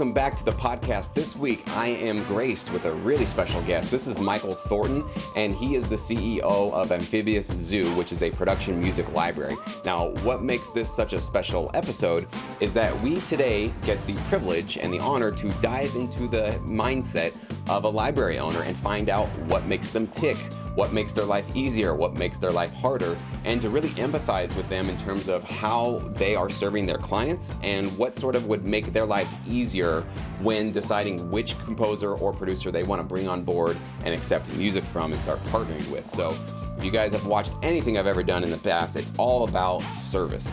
welcome back to the podcast. This week, I am graced with a really special guest. This is Michael Thornton, and he is the CEO of Amphibia Zoo, which is a production music library. Now, what makes this such a special episode is that we today get the privilege and the honor to dive into the mindset of a library owner and find out what makes them tick, what makes their life easier, what makes their life harder, and to really empathize with them in terms of how they are serving their clients and what sort of would make their lives easier when deciding which composer or producer they want to bring on board and accept music from and start partnering with. So if you guys have watched anything I've ever done in the past, it's all about service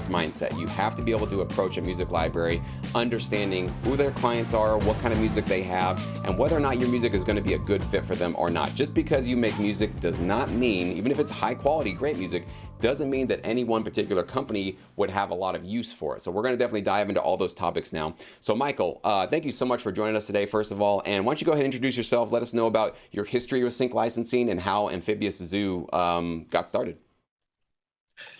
mindset. You have to be able to approach a music library understanding who their clients are, what kind of music they have, and whether or not your music is going to be a good fit for them or not. Just because you make music does not mean, even if it's high quality, great music, doesn't mean that any one particular company would have a lot of use for it. So we're going to definitely dive into all those topics now. So Michael, thank you so much for joining us today, first of all. And why don't you go ahead and introduce yourself, let us know about your history with sync licensing and how Amphibia Zoo got started.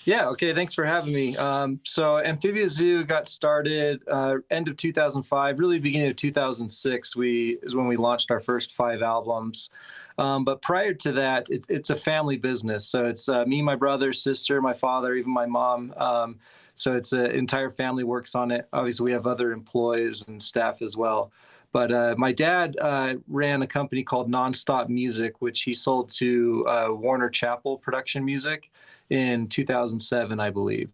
Yeah, okay, thanks for having me. So Amphibia Zoo got started end of 2005, really beginning of 2006 is when we launched our first 5 albums. But prior to that, it's a family business. So it's me, my brother, sister, my father, even my mom. So it's an entire family works on it. Obviously, we have other employees and staff as well. But my dad ran a company called Nonstop Music, which he sold to Warner Chappell Production Music in 2007, I believe.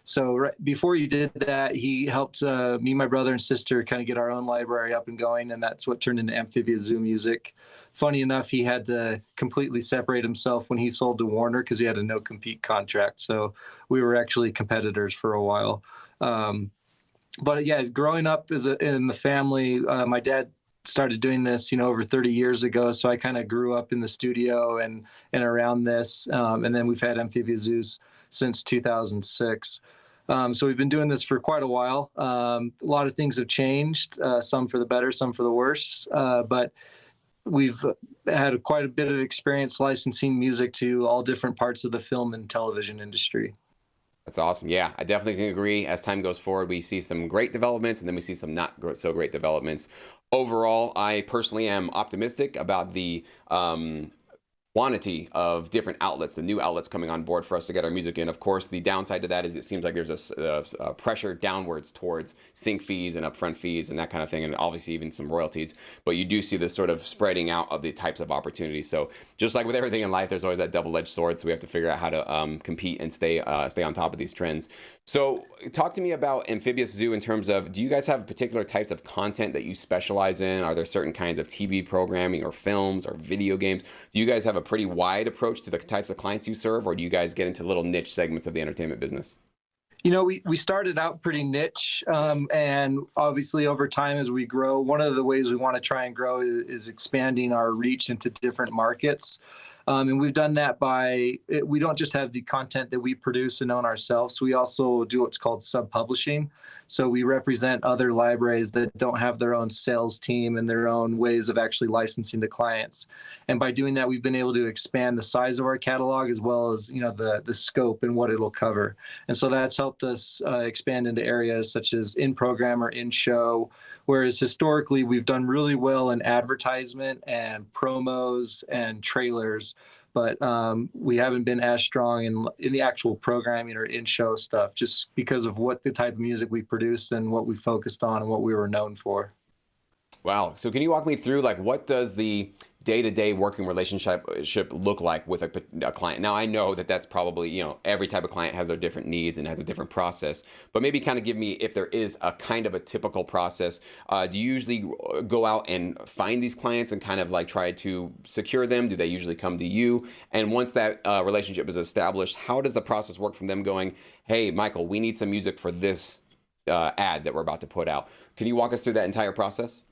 So before he did that, he helped me, my brother, and sister kind of get our own library up and going, and that's what turned into Amphibia Zoo Music. Funny enough, he had to completely separate himself when he sold to Warner because he had a no-compete contract. So we were actually competitors for a while. But yeah, growing up in the family, my dad started doing this, over 30 years ago. So I kind of grew up in the studio and around this. And then we've had Amphibia Zoos since 2006. So we've been doing this for quite a while. A lot of things have changed, some for the better, some for the worse. But we've had quite a bit of experience licensing music to all different parts of the film and television industry. That's awesome. Yeah, I definitely can agree. As time goes forward, we see some great developments and then we see some not so great developments. Overall, I personally am optimistic about the quantity of different outlets, the new outlets coming on board for us to get our music in. Of course, the downside to that is it seems like there's a pressure downwards towards sync fees and upfront fees and that kind of thing, and obviously even some royalties. But you do see this sort of spreading out of the types of opportunities. So just like with everything in life, there's always that double-edged sword. So we have to figure out how to compete and stay on top of these trends. So talk to me about Amphibia Zoo in terms of, do you guys have particular types of content that you specialize in? Are there certain kinds of TV programming or films or video games? Do you guys have a pretty wide approach to the types of clients you serve, or do you guys get into little niche segments of the entertainment business? We started out pretty niche, and obviously over time as we grow, one of the ways we want to try and grow is expanding our reach into different markets. And we've done that we don't just have the content that we produce and own ourselves. We also do what's called sub-publishing. So we represent other libraries that don't have their own sales team and their own ways of actually licensing to clients. And by doing that, we've been able to expand the size of our catalog as well as, the scope and what it'll cover. And so that's helped us expand into areas such as in-program or in-show, whereas historically we've done really well in advertisement and promos and trailers. But we haven't been as strong in the actual programming or in-show stuff, just because of what the type of music we produced and what we focused on and what we were known for. Wow. So can you walk me through, what does the day-to-day working relationship look like with a client? Now, I know that that's probably, every type of client has their different needs and has a different process, but maybe kind of give me, if there is a kind of a typical process, do you usually go out and find these clients and kind of try to secure them? Do they usually come to you? And once that relationship is established, how does the process work from them going, hey, Michael, we need some music for this ad that we're about to put out? Can you walk us through that entire process?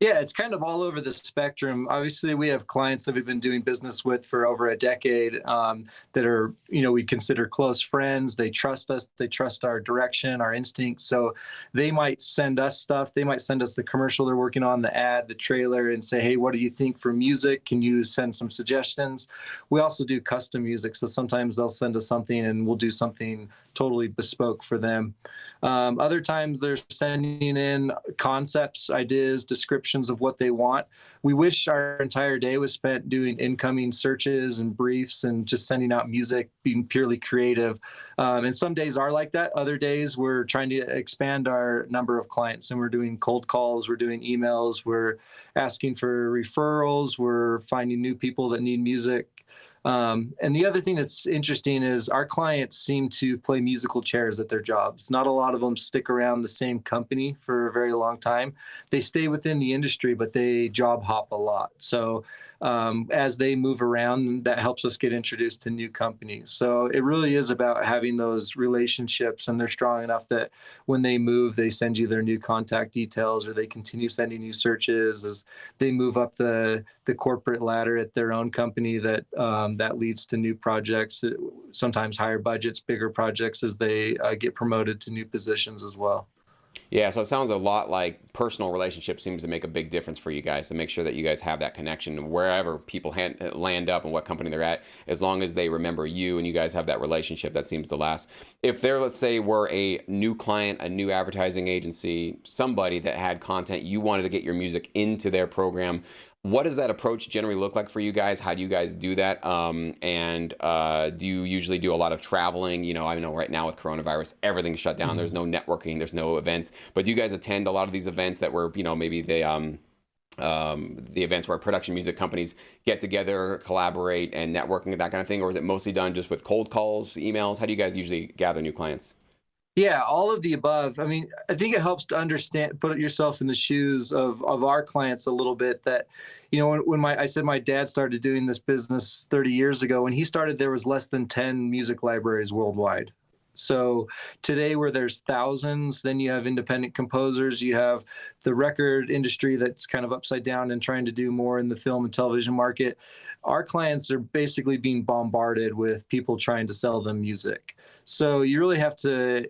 Yeah, it's kind of all over the spectrum. Obviously, we have clients that we've been doing business with for over a decade that are, we consider close friends. They trust us. They trust our direction, our instincts. So they might send us stuff. They might send us the commercial they're working on, the ad, the trailer, and say, hey, what do you think for music? Can you send some suggestions? We also do custom music. So sometimes they'll send us something and we'll do something totally bespoke for them. Other times they're sending in concepts, ideas, descriptions of what they want. We wish our entire day was spent doing incoming searches and briefs and just sending out music, being purely creative. And some days are like that. Other days we're trying to expand our number of clients, and we're doing cold calls, we're doing emails, we're asking for referrals, we're finding new people that need music. And the other thing that's interesting is our clients seem to play musical chairs at their jobs. Not a lot of them stick around the same company for a very long time. They stay within the industry, but they job hop a lot. So as they move around, that helps us get introduced to new companies. So it really is about having those relationships, and they're strong enough that when they move, they send you their new contact details, or they continue sending you searches as they move up the corporate ladder at their own company. That leads to new projects, sometimes higher budgets, bigger projects as they get promoted to new positions as well. Yeah, so it sounds a lot like personal relationship seems to make a big difference for you guys to make sure that you guys have that connection wherever people land up and what company they're at, as long as they remember you and you guys have that relationship that seems to last. If they're, let's say, were a new client, a new advertising agency, somebody that had content, you wanted to get your music into their program, what does that approach generally look like for you guys? How do you guys do that? Do you usually do a lot of traveling? You know, I know right now with coronavirus, everything's shut down. There's no networking, there's no events. But do you guys attend a lot of these events that were, you know, maybe the events where production music companies get together, collaborate, and networking and that kind of thing? Or is it mostly done just with cold calls, emails? How do you guys usually gather new clients? Yeah, all of the above. I mean, I think it helps to understand, put yourself in the shoes of our clients a little bit. That, you know, when I said my dad started doing this business 30 years ago, when he started, there was less than 10 music libraries worldwide. So today, where there's thousands, then you have independent composers, you have the record industry that's kind of upside down and trying to do more in the film and television market. Our clients are basically being bombarded with people trying to sell them music. So you really have to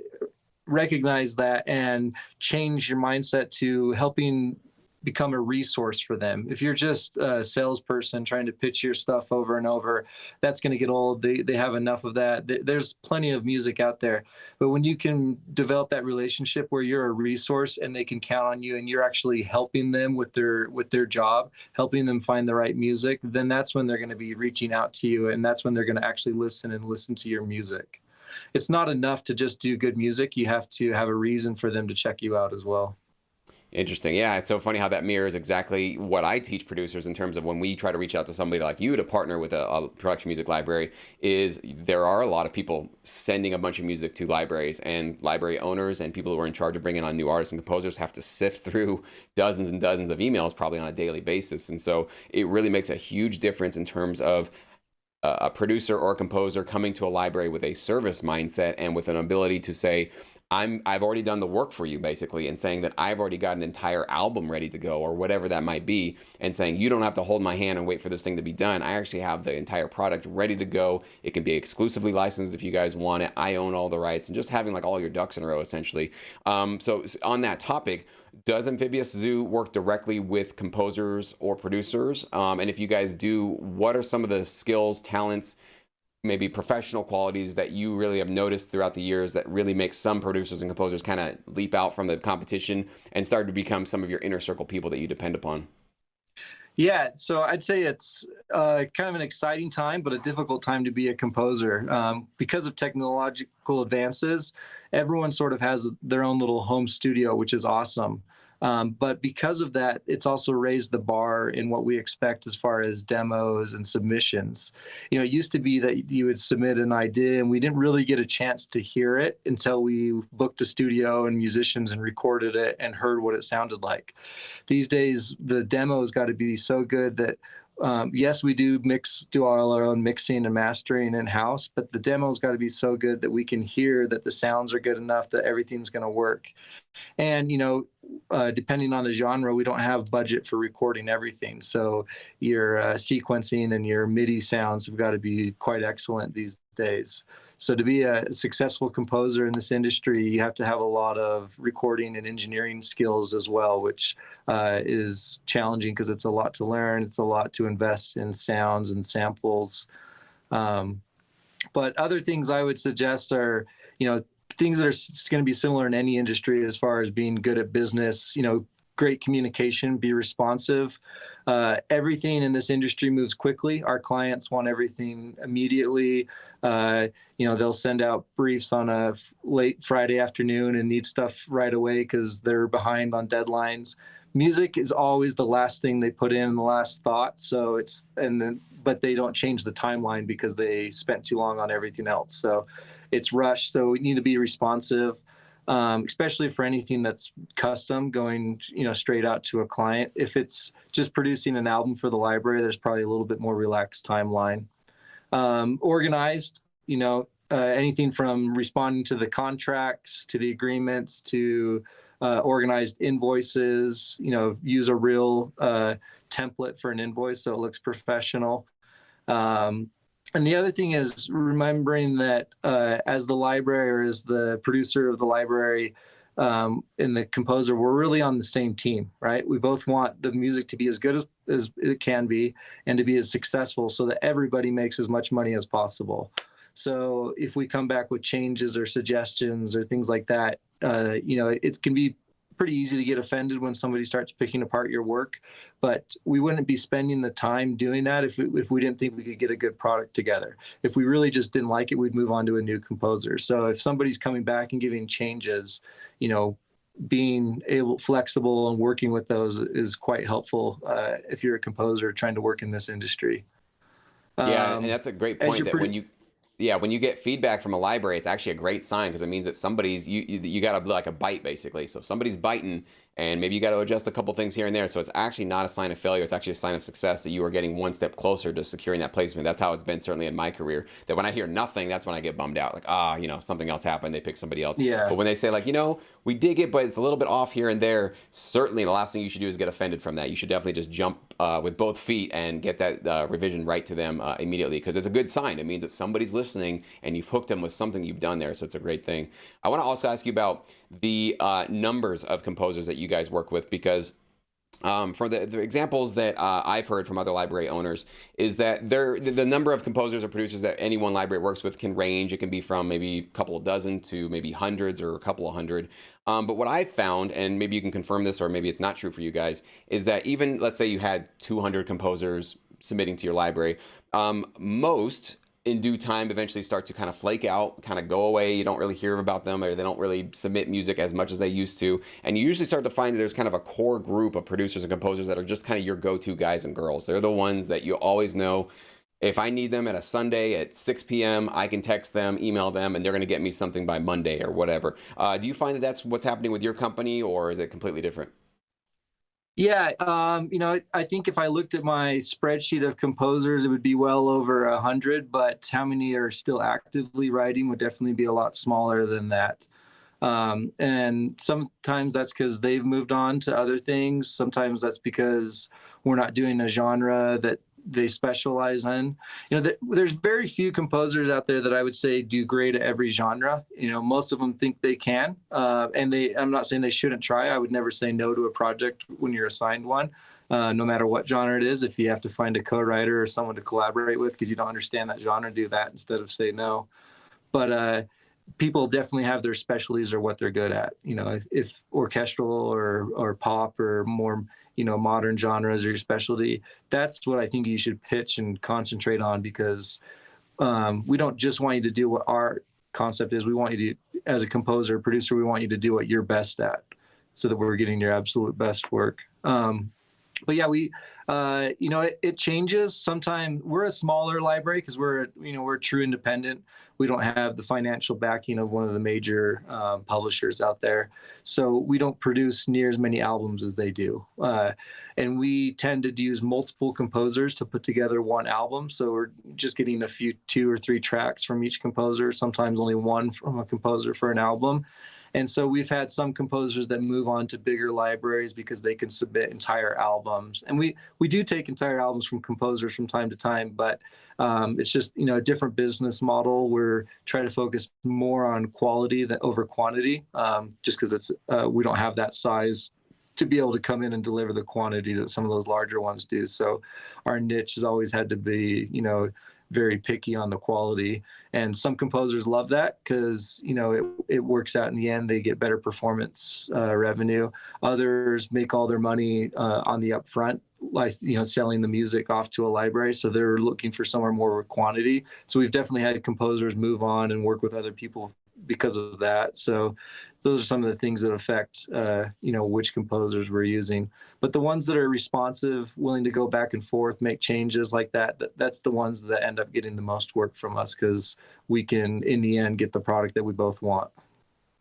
recognize that and change your mindset to helping become a resource for them. If you're just a salesperson trying to pitch your stuff over and over, that's going to get old. They have enough of that. There's plenty of music out there. But when you can develop that relationship where you're a resource and they can count on you, and you're actually helping them with their job, helping them find the right music, then that's when they're going to be reaching out to you, and that's when they're going to actually listen to your music. It's not enough to just do good music. You have to have a reason for them to check you out as well. Interesting. Yeah, it's so funny how that mirrors exactly what I teach producers in terms of when we try to reach out to somebody like you to partner with a production music library. Is there are a lot of people sending a bunch of music to libraries, and library owners and people who are in charge of bringing on new artists and composers have to sift through dozens and dozens of emails probably on a daily basis. And so it really makes a huge difference in terms of a producer or a composer coming to a library with a service mindset and with an ability to say, I've already done the work for you, basically, and saying that I've already got an entire album ready to go, or whatever that might be, and saying you don't have to hold my hand and wait for this thing to be done. I actually have the entire product ready to go. It can be exclusively licensed if you guys want it. I own all the rights, and just having like all your ducks in a row, essentially. So on that topic, does Amphibia Zoo work directly with composers or producers? And if you guys do, what are some of the skills, talents, maybe professional qualities that you really have noticed throughout the years that really make some producers and composers kind of leap out from the competition and start to become some of your inner circle people that you depend upon? Yeah, so I'd say it's kind of an exciting time, but a difficult time to be a composer. Because of technological advances, everyone sort of has their own little home studio, which is awesome. But because of that, it's also raised the bar in what we expect as far as demos and submissions. You know, it used to be that you would submit an idea and we didn't really get a chance to hear it until we booked a studio and musicians and recorded it and heard what it sounded like. These days, the demo's got to be so good that yes, we do all our own mixing and mastering in-house, but the demo's got to be so good that we can hear that the sounds are good enough that everything's going to work. And, you know, depending on the genre, we don't have budget for recording everything. So your sequencing and your MIDI sounds have got to be quite excellent these days. So to be a successful composer in this industry, you have to have a lot of recording and engineering skills as well, which is challenging because it's a lot to learn. It's a lot to invest in sounds and samples. But other things I would suggest are, things that are going to be similar in any industry as far as being good at business, great communication, be responsive. Everything in this industry moves quickly. Our clients want everything immediately. They'll send out briefs on a late Friday afternoon and need stuff right away because they're behind on deadlines. Music is always the last thing they put in, the last thought. But they don't change the timeline because they spent too long on everything else. So it's rushed. So we need to be responsive. Especially for anything that's custom, going straight out to a client. If it's just producing an album for the library, there's probably a little bit more relaxed timeline. Organized, anything from responding to the contracts to the agreements to organized invoices. Use a real template for an invoice so it looks professional. And the other thing is remembering that as the library or as the producer of the library and the composer, we're really on the same team, right? We both want the music to be as good as it can be and to be as successful so that everybody makes as much money as possible. So if we come back with changes or suggestions or things like that, it can be pretty easy to get offended when somebody starts picking apart your work, but we wouldn't be spending the time doing that if we didn't think we could get a good product together. If we really just didn't like it, we'd move on to a new composer. So if somebody's coming back and giving changes, being flexible and working with those is quite helpful if you're a composer trying to work in this industry. Yeah, and that's a great point that when you get feedback from a library, it's actually a great sign because it means that you got to like a bite basically. So if somebody's biting and maybe you got to adjust a couple things here and there. So it's actually not a sign of failure. It's actually a sign of success that you are getting one step closer to securing that placement. That's how it's been certainly in my career, that when I hear nothing, that's when I get bummed out. Like, something else happened. They picked somebody else. Yeah. But when they say like, we dig it, but it's a little bit off here and there, certainly the last thing you should do is get offended from that. You should definitely just jump with both feet and get that revision right to them immediately, because it's a good sign. It means that somebody's listening and you've hooked them with something you've done there. So it's a great thing. I want to also ask you about the numbers of composers that you guys work with, because for the examples that I've heard from other library owners is that the number of composers or producers that any one library works with can range. It can be from maybe a couple of dozen to maybe hundreds or a couple of hundred. But what I've found, and maybe you can confirm this or maybe it's not true for you guys, is that even, let's say you had 200 composers submitting to your library, most in due time eventually start to kind of flake out, kind of go away. You don't really hear about them, or they don't really submit music as much as they used to. And you usually start to find that there's kind of a core group of producers and composers that are just kind of your go-to guys and girls. They're the ones that you always know. If I need them at a Sunday at 6 p.m., I can text them, email them, and they're going to get me something by Monday or whatever. Do you find that that's what's happening with your company, or is it completely different? Yeah, I think if I looked at my spreadsheet of composers, it would be well over 100, but how many are still actively writing would definitely be a lot smaller than that. And sometimes that's because they've moved on to other things. Sometimes that's because we're not doing a genre that they specialize in. There's very few composers out there that I would say do great at every genre. Most of them think they can, and I'm not saying they shouldn't try. I would never say no to a project when you're assigned one, no matter what genre it is. If you have to find a co-writer or someone to collaborate with because you don't understand that genre, do that instead of say no. But people definitely have their specialties or what they're good at. If orchestral or pop or more modern genres or your specialty, that's what I think you should pitch and concentrate on, because we don't just want you to do what our concept is. We want you to, as a composer, producer, we want you to do what you're best at so that we're getting your absolute best work. But yeah, it changes. Sometimes we're a smaller library because we're true independent. We don't have the financial backing of one of the major publishers out there. So we don't produce near as many albums as they do. And we tend to use multiple composers to put together one album. So we're just getting 2 or 3 tracks from each composer, sometimes only one from a composer for an album. And so we've had some composers that move on to bigger libraries because they can submit entire albums. And we do take entire albums from composers from time to time, but it's just, a different business model. We're trying to focus more on quality over quantity, just because we don't have that size to be able to come in and deliver the quantity that some of those larger ones do. So our niche has always had to be, very picky on the quality. And some composers love that because, it works out in the end. They get better performance revenue. Others make all their money on the upfront, like, selling the music off to a library. So they're looking for somewhere more with quantity. So we've definitely had composers move on and work with other people because of that. So those are some of the things that affect, which composers we're using. But the ones that are responsive, willing to go back and forth, make changes like that's the ones that end up getting the most work from us, because we can, in the end, get the product that we both want.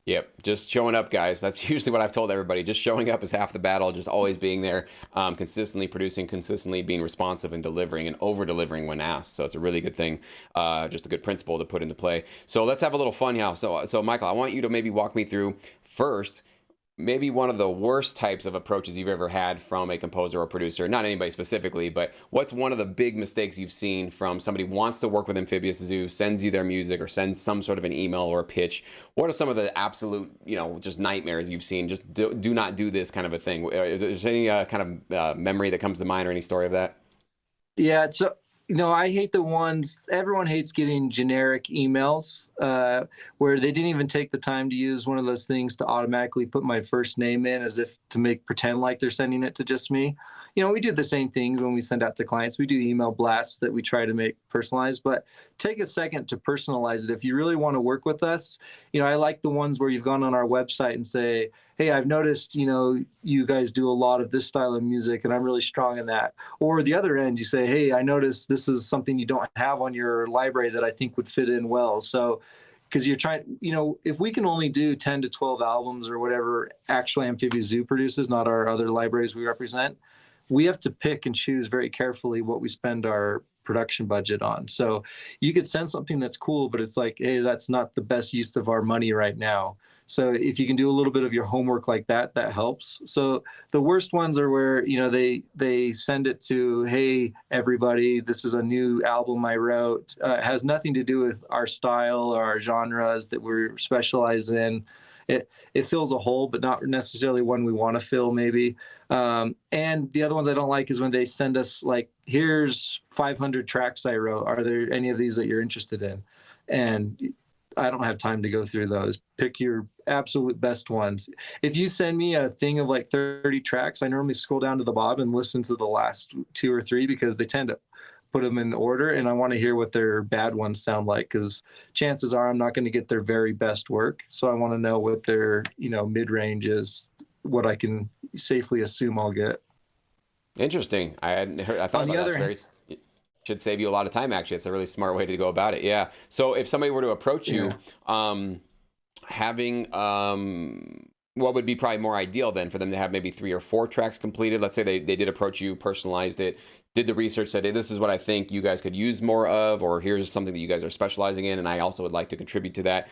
Yep, just showing up, guys. That's usually what I've told everybody. Just showing up is half the battle. Just always being there, consistently producing, consistently being responsive and delivering and over-delivering when asked. So it's a really good thing, just a good principle to put into play. So let's have a little fun now. So Michael, I want you to maybe walk me through first, maybe one of the worst types of approaches you've ever had from a composer or producer, not anybody specifically, but what's one of the big mistakes you've seen from somebody who wants to work with Amphibia Zoo, sends you their music or sends some sort of an email or a pitch? What are some of the absolute, just nightmares you've seen? Just do not do this kind of a thing. Is there any kind of memory that comes to mind or any story of that? Yeah, so I hate the ones, everyone hates getting generic emails where they didn't even take the time to use one of those things to automatically put my first name in as if to pretend like they're sending it to just me. We do the same thing when we send out to clients. We do email blasts that we try to make personalized, but take a second to personalize it. If you really want to work with us, I like the ones where you've gone on our website and say, hey, I've noticed, you guys do a lot of this style of music and I'm really strong in that. Or the other end, you say, hey, I noticed this is something you don't have on your library that I think would fit in well. So, because you're trying, if we can only do 10 to 12 albums or whatever actually Amphibia Zoo produces, not our other libraries we represent, we have to pick and choose very carefully what we spend our production budget on. So you could send something that's cool, but it's like, hey, that's not the best use of our money right now. So if you can do a little bit of your homework like that, that helps. So the worst ones are where, they send it to, hey, everybody, this is a new album I wrote. It has nothing to do with our style or our genres that we're specialized in. It fills a hole, but not necessarily one we want to fill, maybe. And the other ones I don't like is when they send us like, here's 500 tracks I wrote. Are there any of these that you're interested in? And I don't have time to go through those. Pick your absolute best ones. If you send me a thing of like 30 tracks, I normally scroll down to the bottom and listen to the last 2 or 3 because they tend to put them in order, and I want to hear what their bad ones sound like, because chances are I'm not going to get their very best work. So I want to know what their mid-range is, what I can safely assume I'll get. Interesting. I thought about that. Very should save you a lot of time. Actually, it's a really smart way to go about it. Yeah. So if somebody were to approach you, having what would be probably more ideal then for them to have maybe 3 or 4 tracks completed? Let's say they did approach you, personalized it, did the research, said, hey, this is what I think you guys could use more of, or here's something that you guys are specializing in, and I also would like to contribute to that.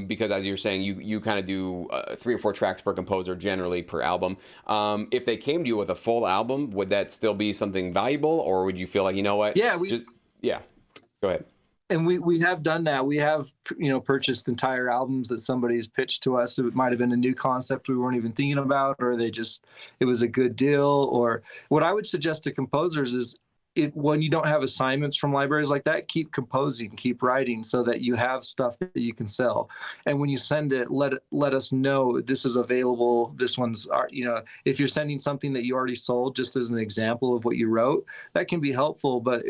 Because as you're saying, you kind of do 3 or 4 tracks per composer generally per album. If they came to you with a full album, would that still be something valuable, or would you feel like, you know what? Yeah, go ahead. And we have done that. We have, purchased entire albums that somebody's pitched to us. It might have been a new concept we weren't even thinking about, or it was a good deal. Or what I would suggest to composers is, when you don't have assignments from libraries like that, keep composing, keep writing, so that you have stuff that you can sell. And when you send it, let us know this is available. This one's, if you're sending something that you already sold, just as an example of what you wrote, that can be helpful. But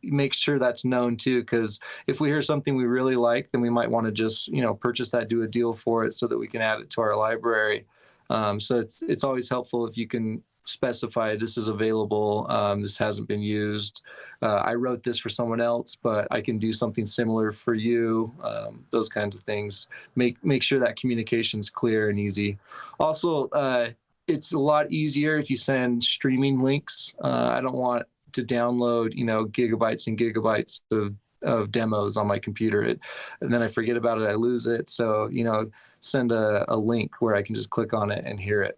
make sure that's known too, because if we hear something we really like, then we might want to just purchase that, do a deal for it, so that we can add it to our library. So it's always helpful if you can specify this is available, this hasn't been used, I wrote this for someone else, but I can do something similar for you. Those kinds of things. Make sure that communication's clear and easy. Also, it's a lot easier if you send streaming links. I don't want to download gigabytes and gigabytes of demos on my computer, and then I forget about it, I lose it. So send a link where I can just click on it and hear it.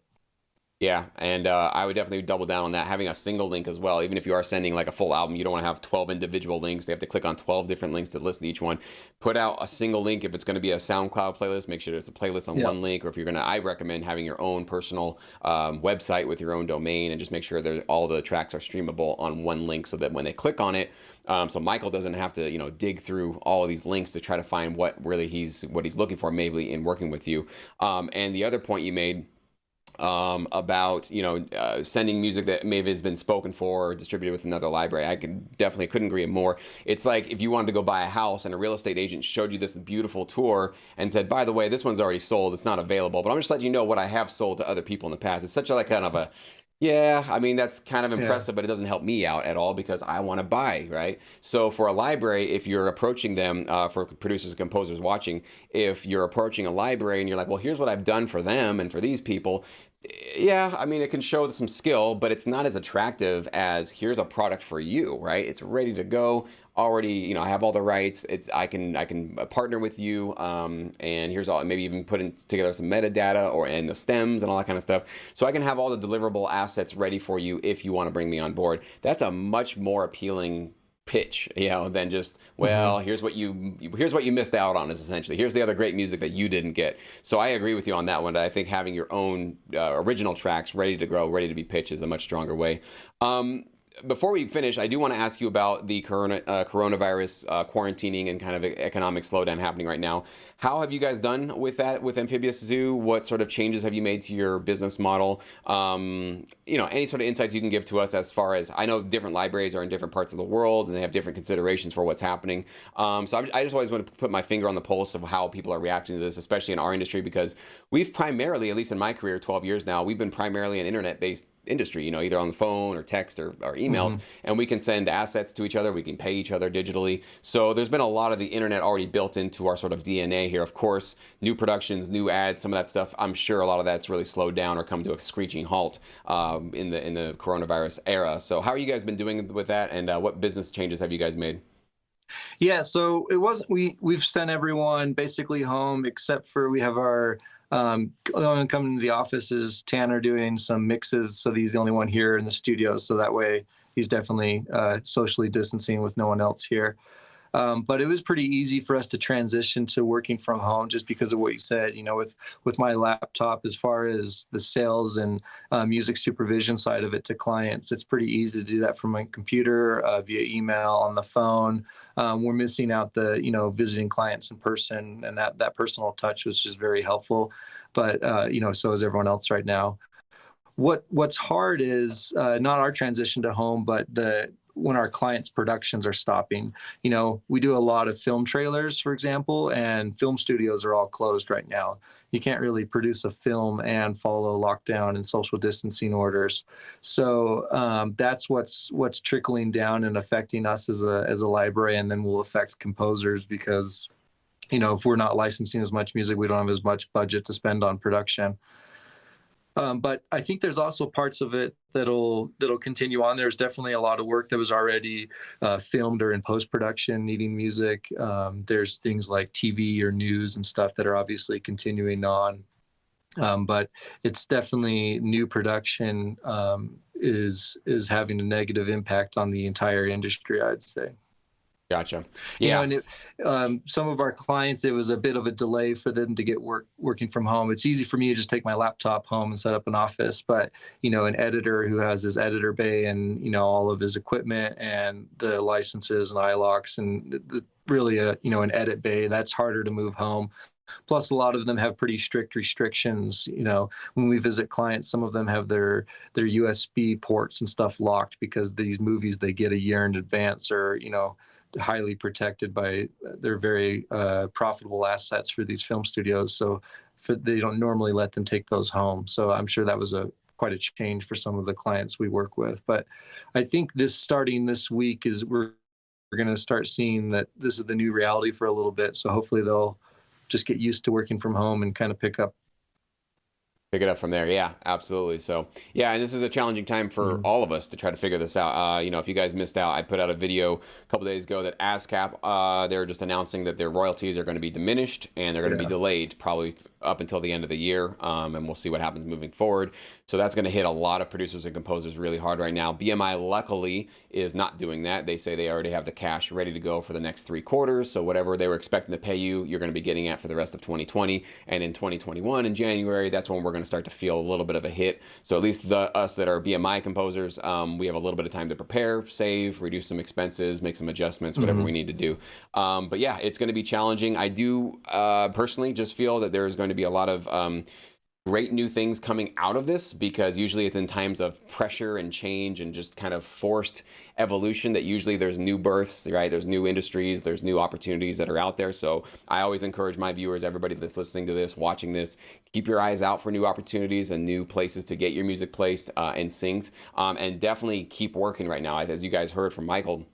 Yeah, and I would definitely double down on that. Having a single link as well, even if you are sending like a full album, you don't want to have 12 individual links. They have to click on 12 different links to listen to each one. Put out a single link if it's going to be a SoundCloud playlist. Make sure it's a playlist on Yeah. one link, or if you're going to, I recommend having your own personal website with your own domain, and just make sure that all the tracks are streamable on one link, so that when they click on it, so Michael doesn't have to, dig through all of these links to try to find what really what he's looking for, maybe in working with you. And the other point you made about sending music that maybe has been spoken for or distributed with another library. I couldn't agree more. It's like if you wanted to go buy a house and a real estate agent showed you this beautiful tour and said, by the way, this one's already sold, it's not available, but I'm just letting you know what I have sold to other people in the past. It's such a like kind of a, yeah, I mean, that's kind of Yeah. impressive, but it doesn't help me out at all because I want to buy, right? So for a library, if you're approaching them, for producers and composers watching, if you're approaching a library and you're like, well, here's what I've done for them and for these people, yeah, I mean, it can show some skill, but it's not as attractive as here's a product for you, right? It's ready to go. Already, I have all the rights. I can partner with you, and here's all. Maybe even putting together some metadata and the stems and all that kind of stuff. So I can have all the deliverable assets ready for you if you want to bring me on board. That's a much more appealing pitch, than just, well, Hmm. here's what you missed out on, is essentially here's the other great music that you didn't get. So I agree with you on that one. I think having your own original tracks ready to grow, ready to be pitched, is a much stronger way. Before we finish, I do want to ask you about the coronavirus quarantining and kind of economic slowdown happening right now. How have you guys done with that with Amphibious Zoo? What sort of changes have you made to your business model? Any sort of insights you can give to us, as far as I know, different libraries are in different parts of the world and they have different considerations for what's happening. I just always want to put my finger on the pulse of how people are reacting to this, especially in our industry, because we've primarily, at least in my career, 12 years now, we've been primarily an internet-based industry, either on the phone or text or emails, Hmm. and we can send assets to each other, we can pay each other digitally. So there's been a lot of the internet already built into our sort of DNA here. Of course, new productions, new ads, some of that stuff, I'm sure a lot of that's really slowed down or come to a screeching halt in the coronavirus era. So how are you guys been doing with that, and what business changes have you guys made? Yeah, so it wasn't we've sent everyone basically home except for we have our only one coming to the office is Tanner doing some mixes, so he's the only one here in the studio, so that way he's definitely socially distancing with no one else here. But it was pretty easy for us to transition to working from home just because of what you said. With my laptop, as far as the sales and music supervision side of it to clients, it's pretty easy to do that from my computer, via email, on the phone. We're missing out the visiting clients in person, and that personal touch was just very helpful. But so is everyone else right now. What's hard is not our transition to home, but the when our clients' productions are stopping. We do a lot of film trailers, for example, and film studios are all closed right now. You can't really produce a film and follow lockdown and social distancing orders. So that's what's trickling down and affecting us as a library, and then will affect composers because if we're not licensing as much music, we don't have as much budget to spend on production. But I think there's also parts of it that'll continue on. There's definitely a lot of work that was already filmed or in post production needing music. There's things like TV or news and stuff that are obviously continuing on. But it's definitely new production is having a negative impact on the entire industry, I'd say. Gotcha. Yeah. And some of our clients, it was a bit of a delay for them to get working from home. It's easy for me to just take my laptop home and set up an office, but an editor who has his editor bay and all of his equipment and the licenses and iLocks and really an edit bay, that's harder to move home. Plus, a lot of them have pretty strict restrictions. When we visit clients, some of them have their USB ports and stuff locked because these movies they get a year in advance are highly protected by they're very profitable assets for these film studios. So they don't normally let them take those home. So I'm sure that was quite a change for some of the clients we work with. But I think starting this week is we're going to start seeing that this is the new reality for a little bit. So hopefully they'll just get used to working from home and kind of pick Pick it up from there. Yeah, absolutely. So, yeah, and this is a challenging time for Mhm. all of us to try to figure this out. If you guys missed out, I put out a video a couple days ago that ASCAP, they're just announcing that their royalties are going to be diminished and they're going to be Yeah. delayed probably up until the end of the year, and we'll see what happens moving forward. So that's going to hit a lot of producers and composers really hard right now. BMI, luckily, is not doing that. They say they already have the cash ready to go for the next 3 quarters. So whatever they were expecting to pay you, you're going to be getting at for the rest of 2020. And in 2021, in January, that's when we're going to start to feel a little bit of a hit. So at least us that are BMI composers, we have a little bit of time to prepare, save, reduce some expenses, make some adjustments, whatever we need to do. But yeah, it's going to be challenging. I do personally just feel that there's going to be a lot of great new things coming out of this, because usually it's in times of pressure and change and just kind of forced evolution that usually there's new births, right? There's new industries, there's new opportunities that are out there. So I always encourage my viewers, everybody that's listening to this, watching this, keep your eyes out for new opportunities and new places to get your music placed and synced, and definitely keep working right now. As you guys heard from Michael,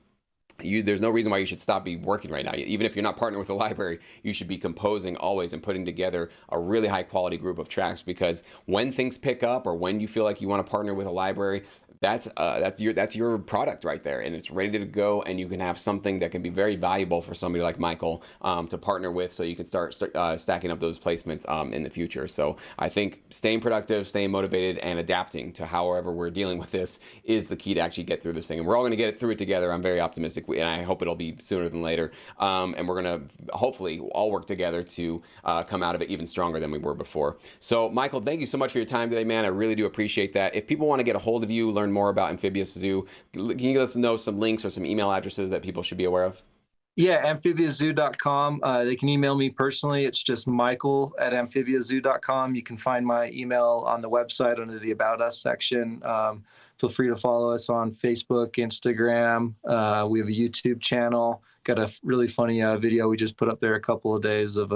there's no reason why you should stop working right now. Even if you're not partnering with a library, you should be composing always and putting together a really high quality group of tracks, because when things pick up or when you feel like you want to partner with a library, that's your product right there, and it's ready to go, and you can have something that can be very valuable for somebody like Michael to partner with, so you can start stacking up those placements in the future. So I think staying productive, staying motivated, and adapting to however we're dealing with this is the key to actually get through this thing. And we're all going to get through it together. I'm very optimistic, and I hope it'll be sooner than later. And we're going to hopefully all work together to come out of it even stronger than we were before. So Michael, thank you so much for your time today, man. I really do appreciate that. If people want to get a hold of you, learn more about Amphibia Zoo, can you let us know some links or some email addresses that people should be aware of? Yeah, amphibiazoo.com. They can email me personally. It's just michael@amphibiazoo.com. You can find my email on the website under the About Us section. Feel free to follow us on Facebook, Instagram. We have a YouTube channel. Got a really funny video we just put up there a couple of days of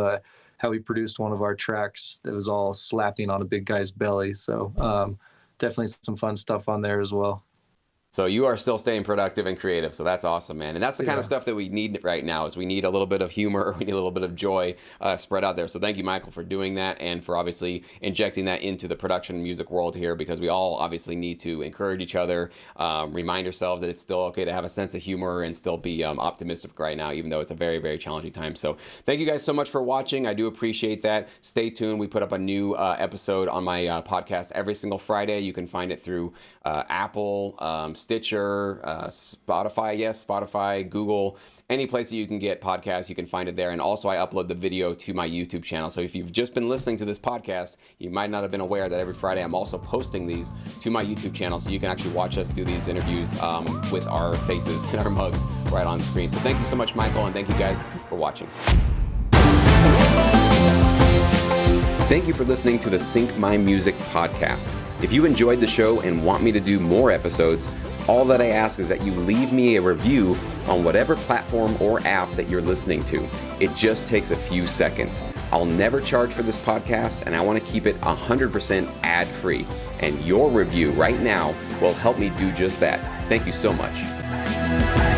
how we produced one of our tracks that was all slapping on a big guy's belly. So definitely some fun stuff on there as well. So you are still staying productive and creative. So that's awesome, man. And that's the kind of stuff that we need right now, is we need a little bit of humor. We need a little bit of joy spread out there. So thank you, Michael, for doing that, and for obviously injecting that into the production music world here, because we all obviously need to encourage each other, remind ourselves that it's still okay to have a sense of humor and still be optimistic right now, even though it's a very, very challenging time. So thank you guys so much for watching. I do appreciate that. Stay tuned. We put up a new episode on my podcast every single Friday. You can find it through Apple, Stitcher, Spotify, Google, any place that you can get podcasts, you can find it there. And also I upload the video to my YouTube channel. So if you've just been listening to this podcast, you might not have been aware that every Friday I'm also posting these to my YouTube channel, so you can actually watch us do these interviews with our faces and our mugs right on screen. So thank you so much, Michael, and thank you guys for watching. Thank you for listening to the Sync My Music podcast. If you enjoyed the show and want me to do more episodes, all that I ask is that you leave me a review on whatever platform or app that you're listening to. It just takes a few seconds. I'll never charge for this podcast, and I want to keep it 100% ad-free. And your review right now will help me do just that. Thank you so much.